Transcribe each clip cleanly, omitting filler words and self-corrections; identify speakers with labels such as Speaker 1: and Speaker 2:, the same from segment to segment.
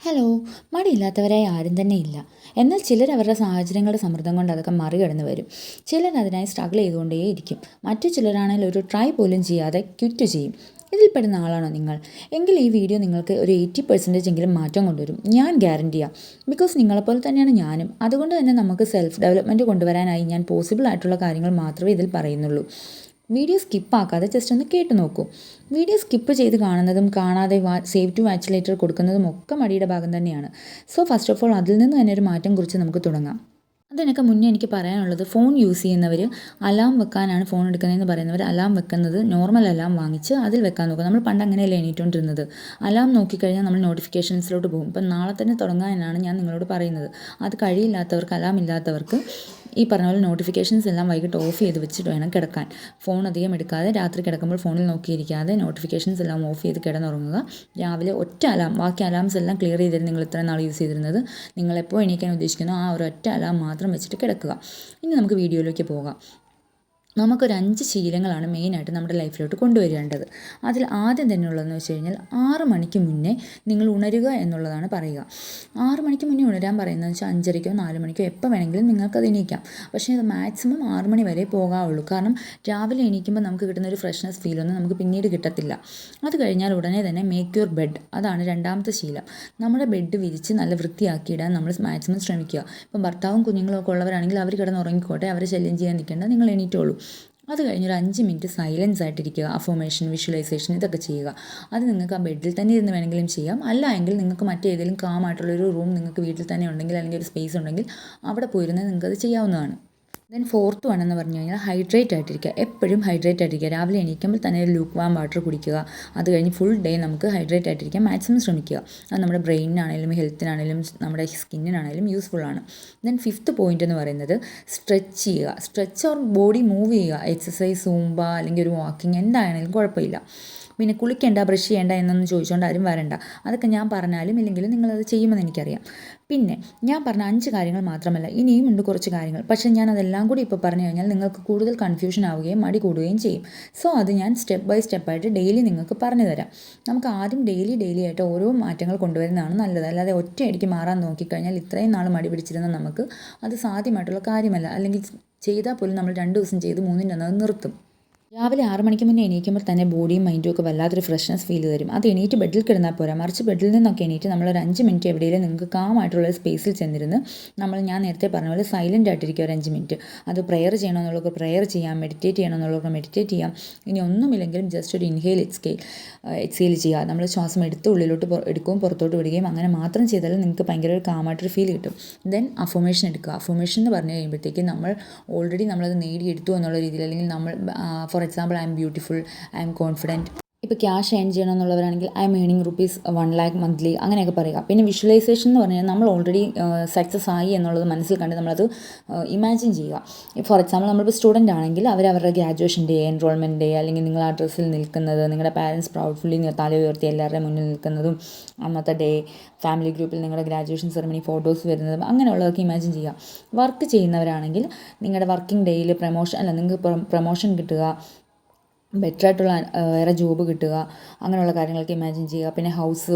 Speaker 1: Hello. മടിയില്ലാത്തവരായി ആരും തന്നെ ഇല്ല. എന്നാൽ ചിലർ അവരുടെ സാഹചര്യങ്ങളുടെ സമ്മർദ്ദം കൊണ്ട് അതൊക്കെ മറികടന്ന് വരും. ചിലർ അതിനായി സ്ട്രഗിൾ ചെയ്തുകൊണ്ടേയിരിക്കും. മറ്റു ചിലരാണെങ്കിൽ ഒരു ട്രൈ പോലും ചെയ്യാതെ ക്വിറ്റ് ചെയ്യും. ഇതിൽപ്പെടുന്ന ആളാണോ നിങ്ങൾ? എങ്കിൽ ഈ വീഡിയോ നിങ്ങൾക്ക് ഒരു 80% എങ്കിലും മാറ്റം കൊണ്ടുവരും. ഞാൻ ഗ്യാരണ്ടിയാണ്. ബിക്കോസ് നിങ്ങളെപ്പോലെ തന്നെയാണ് ഞാനും. അതുകൊണ്ട് തന്നെ നമുക്ക് സെൽഫ് ഡെവലപ്മെൻറ്റ് കൊണ്ടുവരാനായി ഞാൻ പോസിബിൾ ആയിട്ടുള്ള കാര്യങ്ങൾ മാത്രമേ ഇതിൽ പറയുന്നുള്ളൂ. വീഡിയോ സ്കിപ്പാക്കാതെ ജസ്റ്റ് ഒന്ന് കേട്ട് നോക്കൂ. വീഡിയോ സ്കിപ്പ് ചെയ്ത് കാണുന്നതും കാണാതെ സേവ് ടു വാച്ച് ലേറ്റർ കൊടുക്കുന്നതും ഒക്കെ മടിയുടെ ഭാഗം തന്നെയാണ്. സോ ഫസ്റ്റ് ഓഫ് ഓൾ അതിൽ നിന്ന് തന്നെ ഒരു മാറ്റം കുറിച്ച് നമുക്ക് തുടങ്ങാം. അതിനൊക്കെ മുന്നേ എനിക്ക് പറയാനുള്ളത്, ഫോൺ യൂസ് ചെയ്യുന്നവർ അലാം വെക്കാനാണ് ഫോൺ എടുക്കുന്നതെന്ന് പറയുന്നവർ അലാം വെക്കുന്നത് നോർമൽ അലാം വാങ്ങിച്ച് അതിൽ വെക്കാൻ നോക്കുക. നമ്മൾ പണ്ട് അങ്ങനെയല്ലേ എണീറ്റുകൊണ്ടിരുന്നത്. അലാം നോക്കിക്കഴിഞ്ഞാൽ നമ്മൾ നോട്ടിഫിക്കേഷൻസിലോട്ട് പോകും. ഇപ്പം നാളെ തന്നെ തുടങ്ങാനാണ് ഞാൻ നിങ്ങളോട് പറയുന്നത്. അത് കഴിയില്ലാത്തവർക്ക്, അലാം ഇല്ലാത്തവർക്ക് ഈ പറഞ്ഞ പോലെ നോട്ടിഫിക്കേഷൻസ് എല്ലാം വൈകിട്ട് ഓഫ് ചെയ്ത് വെച്ചിട്ട് വേണം കിടക്കാൻ. ഫോൺ അധികം എടുക്കാതെ രാത്രി കിടക്കുമ്പോൾ ഫോണിൽ നോക്കിയിരിക്കാതെ നോട്ടിഫിക്കേഷൻസ് എല്ലാം ഓഫ് ചെയ്ത് കിടന്നുറങ്ങുക. രാവിലെ ഒറ്റ അലാം, ബാക്കി അലാംസ് എല്ലാം ക്ലിയർ ചെയ്തിരുന്നു നിങ്ങൾ ഇത്രയും നാൾ യൂസ് ചെയ്തിരുന്നത്. നിങ്ങളെപ്പോൾ എണീക്കാൻ ഉദ്ദേശിക്കുന്നോ ആ ഒരു ഒറ്റ അലാം മാത്രം വെച്ചിട്ട് കിടക്കുക. ഇനി നമുക്ക് വീഡിയോയിലേക്ക് പോകാം. നമുക്കൊരു 5 ശീലങ്ങളാണ് മെയിനായിട്ട് നമ്മുടെ ലൈഫിലോട്ട് കൊണ്ടുവരേണ്ടത്. അതിൽ ആദ്യം തന്നെ ഉള്ളതെന്ന് വെച്ച് കഴിഞ്ഞാൽ 6 മണിക്ക് മുന്നേ നിങ്ങൾ ഉണരുക എന്നുള്ളതാണ് പറയുക. 6 മണിക്ക് മുന്നേ ഉണരാൻ പറയുന്നത് വെച്ചാൽ 5:30-ക്കോ 4 മണിക്കോ എപ്പോൾ വേണമെങ്കിലും നിങ്ങൾക്കത് എണീക്കാം. പക്ഷേ അത് മാക്സിമം 6 മണി വരെ പോകാവുള്ളൂ. കാരണം രാവിലെ എണീക്കുമ്പോൾ നമുക്ക് കിട്ടുന്ന ഒരു ഫ്രഷ്നെസ് ഫീലൊന്നും നമുക്ക് പിന്നീട് കിട്ടത്തില്ല. അത് കഴിഞ്ഞാൽ ഉടനെ തന്നെ മേക്ക് യുവർ ബെഡ്. അതാണ് രണ്ടാമത്തെ ശീലം. നമ്മുടെ ബെഡ് വിരിച്ച് നല്ല വൃത്തിയാക്കിയിടാൻ നമ്മൾ മാക്സിമം ശ്രമിക്കുക. ഇപ്പം ഭർത്താവും കുഞ്ഞുങ്ങളും ഒക്കെ ഉള്ളവരാണെങ്കിൽ അവർ കിടന്ന് ഉറങ്ങിക്കോട്ടെ, അവരെ ശല്യം ചെയ്യാൻ നിൽക്കേണ്ട, നിങ്ങൾ എണീറ്റോളൂ. അത് കഴിഞ്ഞൊരു 5 മിനിറ്റ് സൈലൻസ് ആയിട്ടിരിക്കുക. അഫർമേഷൻ, വിഷ്വലൈസേഷൻ ഇതൊക്കെ ചെയ്യുക. അത് നിങ്ങൾക്ക് ആ ബെഡിൽ തന്നെ ഇരുന്ന് വേണമെങ്കിലും ചെയ്യാം. അല്ല എങ്കിൽ നിങ്ങൾക്ക് മറ്റേതെങ്കിലും കാമായിട്ടുള്ളൊരു റൂം നിങ്ങൾക്ക് വീട്ടിൽ തന്നെ ഉണ്ടെങ്കിൽ, അല്ലെങ്കിൽ ഒരു സ്പേസ് ഉണ്ടെങ്കിൽ അവിടെ പോയിരുന്ന് നിങ്ങൾക്കത് ചെയ്യാവുന്നതാണ്. ദെൻ ഫോർത്ത് വൺ എന്ന് പറഞ്ഞു കഴിഞ്ഞാൽ ഹൈഡ്രേറ്റ് ആയിട്ടിരിക്കുക. എപ്പോഴും ഹൈഡ്രേറ്റ് ആയിട്ടിരിക്കുക. രാവിലെ എണീക്കുമ്പോൾ തന്നെ ഒരു ലൂക്ക് വാം വാട്ടർ കുടിക്കുക. അത് കഴിഞ്ഞ് ഫുൾ ഡേ നമുക്ക് ഹൈഡ്രേറ്റ് ആയിട്ടിരിക്കാൻ മാക്സിമം ശ്രമിക്കുക. അത് നമ്മുടെ ബ്രെയിനിനാണെങ്കിലും ഹെൽത്തിനാണെങ്കിലും നമ്മുടെ സ്കിന്നിനാണെങ്കിലും യൂസ്ഫുള്ളാണ്. ദെൻ ഫിഫ്ത്ത് പോയിന്റ് എന്ന് പറയുന്നത് സ്ട്രെച്ച് ചെയ്യുക. സ്ട്രെച്ച് ഓർ ബോഡി മൂവ് ചെയ്യുക. എക്സസൈസ്, സൂംബ അല്ലെങ്കിൽ ഒരു വാക്കിംഗ് എന്തായാലും കുഴപ്പമില്ല. പിന്നെ കുളിക്കേണ്ട, ബ്രഷ് ചെയ്യേണ്ട എന്നൊന്നും ചോദിച്ചുകൊണ്ട് ആരും വരണ്ട. അതൊക്കെ ഞാൻ പറഞ്ഞാലും ഇല്ലെങ്കിലും നിങ്ങളത് ചെയ്യുമെന്ന് എനിക്കറിയാം. പിന്നെ ഞാൻ പറഞ്ഞ 5 കാര്യങ്ങൾ മാത്രമല്ല, ഇനിയും ഉണ്ട് കുറച്ച് കാര്യങ്ങൾ. പക്ഷേ ഞാൻ അതെല്ലാം കൂടി ഇപ്പോൾ പറഞ്ഞു കഴിഞ്ഞാൽ നിങ്ങൾക്ക് കൂടുതൽ കൺഫ്യൂഷൻ ആവുകയും മടി കൂടുകയും ചെയ്യും. സോ അത് ഞാൻ സ്റ്റെപ്പ് ബൈ സ്റ്റെപ്പായിട്ട് ഡെയിലി നിങ്ങൾക്ക് പറഞ്ഞു തരാം. നമുക്ക് ആദ്യം ഡെയിലി ആയിട്ട് ഓരോ മാറ്റങ്ങൾ കൊണ്ടുവരുന്നതാണ് നല്ലത്. അല്ലാതെ ഒറ്റയടിക്ക് മാറാൻ നോക്കിക്കഴിഞ്ഞാൽ ഇത്രയും നാൾ മടി പിടിച്ചിരുന്ന നമുക്ക് അത് സാധ്യമായിട്ടുള്ള കാര്യമല്ല. അല്ലെങ്കിൽ ചെയ്താൽ പോലും നമ്മൾ 2 ദിവസം ചെയ്ത് 3-ൻ്റെ അത് നിർത്തും. രാവിലെ 6 മണിക്ക് മുന്നേ എണീക്കുമ്പോൾ തന്നെ ബോഡിയും മൈൻഡും ഒക്കെ വല്ലാത്തൊരു ഫ്രഷ്നെസ് ഫീൽ തരും. അത് എണീറ്റ് ബെഡിൽ കിടന്നാൽ പോരാ, മറിച്ച് ബെഡിൽ നിന്നൊക്കെ എണീറ്റ് നമ്മളൊരു 5 മിനിറ്റ് എവിടെയെങ്കിലും നിങ്ങൾക്ക് കാമായിട്ടുള്ള സ്പേസിൽ ചെന്നിരുന്ന് ഞാൻ നേരത്തെ പറഞ്ഞ പോലെ സൈലൻ്റ് ആയിട്ടിരിക്കുക ഒരു 5 മിനിറ്റ്. അത് പ്രെയർ ചെയ്യണമെന്നുള്ളവർക്ക് പ്രെയർ ചെയ്യാം, മെഡിറ്റേറ്റ് ചെയ്യണമെന്നുള്ളവർക്ക് മെഡിറ്റേറ്റ് ചെയ്യാം. ഇനി ഒന്നുമില്ലെങ്കിലും ജസ്റ്റ് ഒരു ഇൻഹെയിൽ എക്സെയിൽ ചെയ്യുക. നമ്മൾ ശ്വാസം എടുത്ത് ഉള്ളിലോട്ട് എടുക്കുകയും പുറത്തോട്ട് വിടുകയും അങ്ങനെ മാത്രം ചെയ്താലും നിങ്ങൾക്ക് ഭയങ്കര ഒരു കാമായിട്ടൊരു ഫീൽ കിട്ടും. ദെൻ അഫർമേഷൻ എടുക്കുക. അഫർമേഷൻ എന്ന് പറഞ്ഞു കഴിയുമ്പോഴത്തേക്ക് നമ്മളത് നേടിയെടുത്തു എന്നുള്ള രീതിയിൽ, അല്ലെങ്കിൽ for example, I am beautiful, I am confident. ഇപ്പോൾ ക്യാഷ് ഏൺ ചെയ്യണമെന്നുള്ളവരാണെങ്കിൽ ഐ എം ഏണിങ് ₹1,00,000 മന്ത്ലി, അങ്ങനെയൊക്കെ പറയുക. പിന്നെ വിഷ്വലൈസേഷൻ എന്ന് പറഞ്ഞാൽ നമ്മൾ ഓൾറെഡി സക്സസ് ആയി എന്നുള്ളത് മനസ്സിൽ കണ്ട് നമ്മളത് ഇമാജിൻ ചെയ്യുക. ഫോർ എക്സാമ്പിൾ, നമ്മളിപ്പോൾ സ്റ്റുഡൻ്റ് ആണെങ്കിൽ അവരവരുടെ ഗ്രാജുവേഷൻ ഡേ, എൻറോൾമെൻറ്റ് ഡേ, അല്ലെങ്കിൽ നിങ്ങൾ ആ ഡ്രസ്സിൽ നിൽക്കുന്നത്, നിങ്ങളുടെ പാരൻസ് പ്രൗഡ്ഫുള്ളി തല ഉയർത്തി എല്ലാവരുടെയും മുന്നിൽ നിൽക്കുന്നതും, അന്നത്തെ ഡേ ഫാമിലി ഗ്രൂപ്പിൽ നിങ്ങളുടെ ഗ്രാജുവേഷൻ സെറമണി ഫോട്ടോസ് വരുന്നതും അങ്ങനെയുള്ളതൊക്കെ ഇമാജിൻ ചെയ്യുക. വർക്ക് ചെയ്യുന്നവരാണെങ്കിൽ നിങ്ങളുടെ വർക്കിംഗ് ഡേയിൽ നിങ്ങൾക്ക് പ്രൊമോഷൻ കിട്ടുക, ബെറ്ററായിട്ടുള്ള വേറെ ജോബ് കിട്ടുക, അങ്ങനെയുള്ള കാര്യങ്ങളൊക്കെ ഇമാജിൻ ചെയ്യുക. പിന്നെ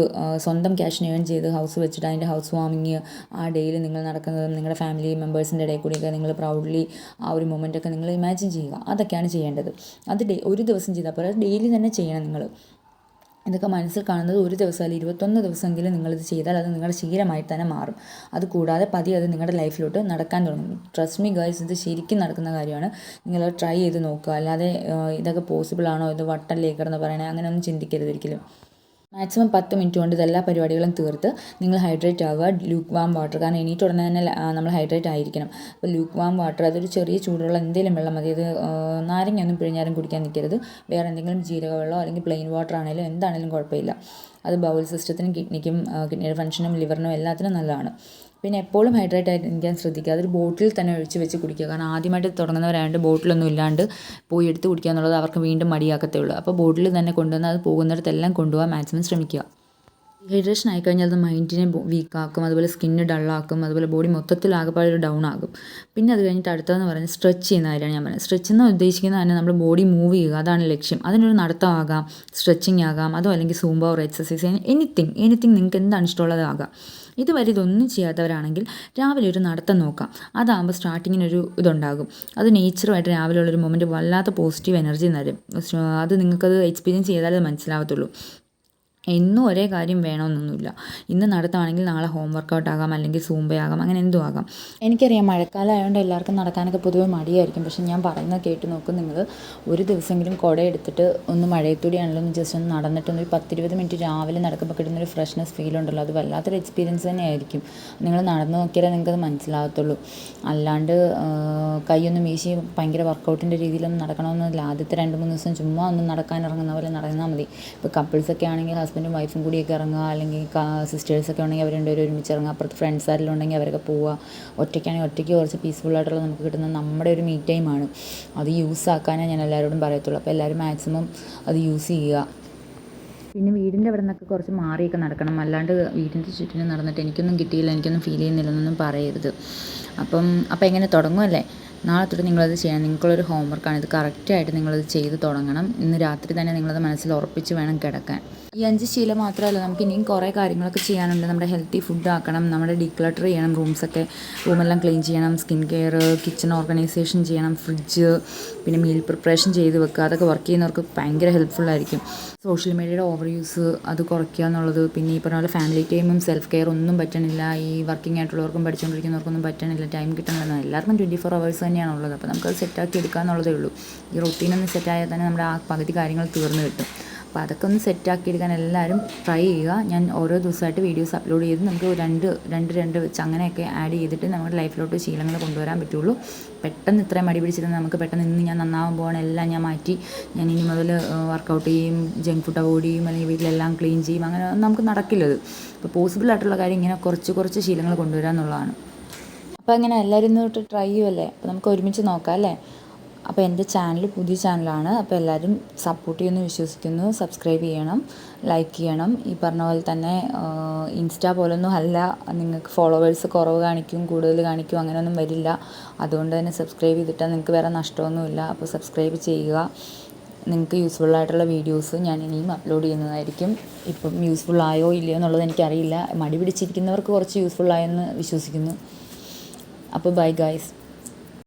Speaker 1: സ്വന്തം ക്യാഷിന് ഏൺ ചെയ്ത് ഹൗസ് വെച്ചിട്ട് അതിൻ്റെ ഹൗസ് വാമിങ് ആ ഡേയിൽ നിങ്ങൾ നടക്കുന്നതും നിങ്ങളുടെ ഫാമിലി മെമ്പേഴ്സിൻ്റെ ഇടയിൽ കൂടിയൊക്കെ നിങ്ങൾ പ്രൗഡ്ലി ആ ഒരു മൊമെൻ്റൊക്കെ നിങ്ങൾ ഇമാജിൻ ചെയ്യുക. അതൊക്കെയാണ് ചെയ്യേണ്ടത്. അത് ഒരു ദിവസം ചെയ്താൽ പോലെ ഡെയിലി തന്നെ ചെയ്യണം നിങ്ങൾ. ഇതൊക്കെ മനസ്സിൽ കാണുന്നത് ഒരു ദിവസം അല്ലെങ്കിൽ 21 ദിവസമെങ്കിലും നിങ്ങളിത് ചെയ്താൽ അത് നിങ്ങളുടെ ശീലമായി തന്നെ മാറും. അത് കൂടാതെ പതിയെ അത് നിങ്ങളുടെ ലൈഫിലോട്ട് നടക്കാൻ തുടങ്ങും. ട്രസ്റ്റ് മീ ഗൈസ്, ഇത് ശരിക്കും നടക്കുന്ന കാര്യമാണ്. നിങ്ങൾ ട്രൈ ചെയ്ത് നോക്കുക. അല്ലാതെ ഇതൊക്കെ പോസിബിൾ ആണോ, ഇത് വട്ടല്ലേ കിടന്ന് പറയണേ, അങ്ങനെയൊന്നും ചിന്തിക്കരുത് ഒരിക്കലും. മാക്സിമം 10 മിനിറ്റ് കൊണ്ട് ഇതെല്ലാ പരിപാടികളും തീർത്ത് നിങ്ങൾ ഹൈഡ്രേറ്റ് ആവുക. ലൂക്ക് വാം വാട്ടർ, കാരണം എണീറ്റ് ഉടനെ തന്നെ നമ്മൾ ഹൈഡ്രേറ്റ് ആയിരിക്കണം. അപ്പോൾ ലൂക്ക് വാം വാട്ടർ, അതൊരു ചെറിയ ചൂടുള്ള എന്തെങ്കിലും വെള്ളം മതി. അത് നാരങ്ങയൊന്നും പിഴിഞ്ഞാലും കുടിക്കാൻ നിൽക്കരുത്. വേറെ എന്തെങ്കിലും ജീരക വെള്ളമോ അല്ലെങ്കിൽ പ്ലെയിൻ വാട്ടർ ആണെങ്കിലും എന്താണെങ്കിലും കുഴപ്പമില്ല. അത് ബൗൾ സിസ്റ്റത്തിനും കിഡ്നിക്കും, കിഡ്നിയുടെ ഫംഗ്ഷനും ലിവറിനും എല്ലാത്തിനും നല്ലതാണ്. പിന്നെ എപ്പോഴും ഹൈഡ്രേറ്റ് ആയിട്ട് ഇരിക്കാൻ ശ്രദ്ധിക്കുക. അതൊരു ബോട്ടിൽ തന്നെ ഒഴിച്ച് വെച്ച് കുടിക്കുക. കാരണം ആദ്യമായിട്ട് തുടങ്ങുന്നവരായതുകൊണ്ട് ബോട്ടിലൊന്നും ഇല്ലാണ്ട് പോയി എടുത്ത് കുടിക്കുക എന്നുള്ളത് അവർക്ക് വീണ്ടും മടിയാക്കത്തേ ഉള്ളൂ. അപ്പോൾ ബോട്ടിൽ തന്നെ കൊണ്ടുവന്ന് അത് പോകുന്നിടത്തെല്ലാം കൊണ്ടുപോകാൻ മാക്സിമം ശ്രമിക്കുക. ഡീഹൈഡ്രേഷൻ ആയിക്കഴിഞ്ഞാൽ അത് മൈൻഡിനെ വീക്കാക്കും, അതുപോലെ സ്കിന്ന് ഡള്ളാക്കും, അതുപോലെ ബോഡി മൊത്തത്തിൽ ആകെപ്പാടെ ഒരു ഡൗൺ ആകും. പിന്നെ അത് കഴിഞ്ഞിട്ട് അടുത്തതെന്ന് പറയുന്നത് സ്ട്രെച്ച് ചെയ്യുന്ന കാര്യമാണ് ഞാൻ പറയുന്നത്. സ്ട്രെച്ച് എന്ന് ഉദ്ദേശിക്കുന്നത് തന്നെ നമ്മൾ ബോഡി മൂവ് ചെയ്യുക, അതാണ് ലക്ഷ്യം. അതിനൊരു നടത്തമാകാം, സ്ട്രെച്ചിങ് ആകാം, അതോ അല്ലെങ്കിൽ സൂംബ ഓർ എക്സസൈസ്, എനിത്തിങ് നിങ്ങൾക്ക് എന്താണ് ഇഷ്ടമുള്ളതാകാം. ഇതുവരെ ഇതൊന്നും ചെയ്യാത്തവരാണെങ്കിൽ രാവിലെ ഒരു നടത്തം നോക്കാം. അതാകുമ്പോൾ സ്റ്റാർട്ടിങ്ങിനൊരു ഇതുണ്ടാകും. അത് നേച്ചറുമായിട്ട് രാവിലെ ഉള്ളൊരു മൊമെൻറ്റ് വല്ലാത്ത പോസിറ്റീവ് എനർജി തരും. അത് നിങ്ങൾക്കത് എക്സ്പീരിയൻസ് ചെയ്താലേ അത് മനസ്സിലാവത്തുള്ളൂ. എന്നും ഒരേ കാര്യം വേണമെന്നൊന്നുമില്ല. ഇന്ന് നടത്തുകയാണെങ്കിൽ നാളെ ഹോം വർക്കൗട്ട് ആകാം, അല്ലെങ്കിൽ സൂംബയാകാം, അങ്ങനെ എന്തും ആകാം. എനിക്കറിയാം മഴക്കാലം ആയതുകൊണ്ട് എല്ലാവർക്കും നടക്കാനൊക്കെ പൊതുവെ മടിയായിരിക്കും. പക്ഷെ ഞാൻ പറയുന്നത് കേട്ട് നോക്കും. നിങ്ങൾ ഒരു ദിവസമെങ്കിലും കുട എടുത്തിട്ട് ഒന്ന് മഴയത്തൂടെയാണല്ലോ ഒന്ന് ജസ്റ്റ് ഒന്ന് നടന്നിട്ടൊന്ന് ഒരു 10-20 മിനിറ്റ് രാവിലെ നടക്കുമ്പോൾ കിട്ടുന്നൊരു ഫ്രഷ്നെസ് ഫീൽ ഉണ്ടല്ലോ, അത് വല്ലാത്തൊരു എക്സ്പീരിയൻസ് തന്നെയായിരിക്കും. നിങ്ങൾ നടന്ന് നോക്കിയാലേ നിങ്ങൾക്കത് മനസ്സിലാകത്തുള്ളൂ. അല്ലാണ്ട് കൈയൊന്നും വീശി ഭയങ്കര വർക്കൗട്ടിൻ്റെ രീതിയിലൊന്നും നടക്കണമെന്നില്ല. ആദ്യത്തെ 2-3 ദിവസം ചുമ്മാ ഒന്ന് നടക്കാൻ ഇറങ്ങുന്ന പോലെ നടന്നാൽ മതി. ഇപ്പോൾ കപ്പിൾസൊക്കെ ആണെങ്കിൽ ഹസ്ബൻഡും വൈഫും കൂടിയൊക്കെ ഇറങ്ങുക, അല്ലെങ്കിൽ സിസ്റ്റേഴ്സൊക്കെ ഉണ്ടെങ്കിൽ അവർ രണ്ടുപേരും ഒരുമിച്ച് ഇറങ്ങുക, അപ്പുറത്ത് ഫ്രണ്ട്സ് ആരെങ്കിലും ഉണ്ടെങ്കിൽ അവരൊക്കെ പോവുക. ഒറ്റയ്ക്കാണെങ്കിൽ ഒറ്റയ്ക്ക് കുറച്ച് പീസ്ഫുള്ളായിട്ടുള്ള നമുക്ക് കിട്ടുന്ന നമ്മുടെ ഒരു മീ ടൈമാണ്. അത് യൂസ് ആക്കാനേ ഞാൻ എല്ലാവരോടും പറയത്തുള്ളൂ. അപ്പോൾ എല്ലാവരും മാക്സിമം അത് യൂസ് ചെയ്യുക. പിന്നെ വീടിൻ്റെ അവിടെ നിന്നൊക്കെ കുറച്ച് മാറിയൊക്കെ നടക്കണം. അല്ലാണ്ട് വീടിൻ്റെ ചുറ്റിനും നടന്നിട്ട് എനിക്കൊന്നും കിട്ടിയില്ല, എനിക്കൊന്നും ഫീൽ ചെയ്യുന്നില്ലെന്നൊന്നും പറയരുത്. അപ്പോൾ എങ്ങനെ തുടങ്ങുമല്ലേ? നാളെ തൊട്ട് നിങ്ങളത് ചെയ്യണം. നിങ്ങൾക്കുള്ളൊരു ഹോംവർക്കാണ് ഇത്. കറക്റ്റായിട്ട് നിങ്ങളത് ചെയ്ത് തുടങ്ങണം. ഇന്ന് രാത്രി തന്നെ നിങ്ങളത് മനസ്സിൽ ഉറപ്പിച്ച് വേണം കിടക്കാൻ. ഈ 5 ശീലം മാത്രമല്ല, നമുക്ക് ഇനിയും കുറേ കാര്യങ്ങളൊക്കെ ചെയ്യാനുണ്ട്. നമ്മുടെ ഹെൽത്തി ഫുഡ് ആക്കണം, നമ്മുടെ ഡീക്ലട്ടർ ചെയ്യണം, റൂമെല്ലാം ക്ലീൻ ചെയ്യണം, സ്കിൻ കെയർ, കിച്ചൺ ഓർഗനൈസേഷൻ ചെയ്യണം, ഫ്രിഡ്ജ്, പിന്നെ മീൽ പ്രിപ്പറേഷൻ ചെയ്ത് വെക്കുക. അതൊക്കെ വർക്ക് ചെയ്യുന്നവർക്ക് ഭയങ്കര ഹെൽപ്ഫുള്ളായിരിക്കും. സോഷ്യൽ മീഡിയയുടെ ഓവർ യൂസ് അത് കുറയ്ക്കുക എന്നുള്ളത്. പിന്നെ ഈ പറഞ്ഞ പോലെ ഫാമിലി ടൈമും സെൽഫ് കെയർ ഒന്നും പറ്റണില്ല. ഈ വർക്കിംഗ് ആയിട്ടുള്ളവർക്കും പഠിച്ചുകൊണ്ടിരിക്കുന്നവർക്കൊന്നും പറ്റണില്ല, ടൈം കിട്ടണില്ല. എല്ലാവർക്കും 24 hours തന്നെയാണുള്ളത്. അപ്പോൾ നമുക്കത് സെറ്റാക്കി എടുക്കുക എന്നുള്ളതേ ഉള്ളൂ. ഈ റൊട്ടീനൊന്ന് സെറ്റായാൽ തന്നെ നമ്മുടെ ആ പകുതി കാര്യങ്ങൾ തീർന്നു കിട്ടും. അപ്പോൾ അതൊക്കെ ഒന്ന് സെറ്റാക്കി എടുക്കാൻ എല്ലാവരും ട്രൈ ചെയ്യുക. ഞാൻ ഓരോ ദിവസമായിട്ട് വീഡിയോസ് അപ്ലോഡ് ചെയ്ത് നമുക്ക് രണ്ട് വെച്ച് അങ്ങനെയൊക്കെ ആഡ് ചെയ്തിട്ട് നമ്മുടെ ലൈഫിലോട്ട് ശീലങ്ങൾ കൊണ്ടുവരാൻ പറ്റുള്ളൂ. പെട്ടെന്ന് ഇത്രയും മടി പിടിച്ചിരുന്ന് നമുക്ക് പെട്ടെന്ന് ഇന്ന് ഞാൻ നന്നാവാൻ പോകണം, എല്ലാം ഞാൻ മാറ്റി ഞാൻ ഇനി മുതൽ വർക്കൗട്ട് ചെയ്യും, ജങ്ക് ഫുഡ് അവോയ്ഡ് ചെയ്യും, അല്ലെങ്കിൽ വീട്ടിലെല്ലാം ക്ലീൻ ചെയ്യും, അങ്ങനെ നമുക്ക് നടക്കില്ലത്. അപ്പോൾ പോസിബിൾ ആയിട്ടുള്ള കാര്യം ഇങ്ങനെ കുറച്ച് ശീലങ്ങൾ കൊണ്ടുവരിക എന്നുള്ളതാണ്. അപ്പോൾ അങ്ങനെ എല്ലാവരും ഇന്നോട്ട് ട്രൈ ചെയ്യുമല്ലേ? അപ്പോൾ നമുക്ക് ഒരുമിച്ച് നോക്കാം അല്ലേ? അപ്പോൾ എൻ്റെ ചാനൽ പുതിയ ചാനലാണ്. അപ്പോൾ എല്ലാവരും സപ്പോർട്ട് ചെയ്യുമെന്ന് വിശ്വസിക്കുന്നു. സബ്സ്ക്രൈബ് ചെയ്യണം, ലൈക്ക് ചെയ്യണം. ഈ പറഞ്ഞ പോലെ തന്നെ ഇൻസ്റ്റാ പോലൊന്നും അല്ല, നിങ്ങൾക്ക് ഫോളോവേഴ്സ് കുറവ് കാണിക്കും, കൂടുതൽ കാണിക്കും, അങ്ങനെയൊന്നും വരില്ല. അതുകൊണ്ട് തന്നെ സബ്സ്ക്രൈബ് ചെയ്തിട്ടാൽ നിങ്ങൾക്ക് വേറെ നഷ്ടമൊന്നുമില്ല. അപ്പോൾ സബ്സ്ക്രൈബ് ചെയ്യുക. നിങ്ങൾക്ക് യൂസ്ഫുള്ളായിട്ടുള്ള വീഡിയോസ് ഞാൻ ഇനിയും അപ്ലോഡ് ചെയ്യുന്നതായിരിക്കും. ഇപ്പം യൂസ്ഫുള്ളായോ ഇല്ലയോ എന്നുള്ളത് എനിക്കറിയില്ല. മടി പിടിച്ചിരിക്കുന്നവർക്ക് കുറച്ച് യൂസ്ഫുള്ളായെന്ന് വിശ്വസിക്കുന്നു. അപ്പോൾ ബൈ ഗൈസ്.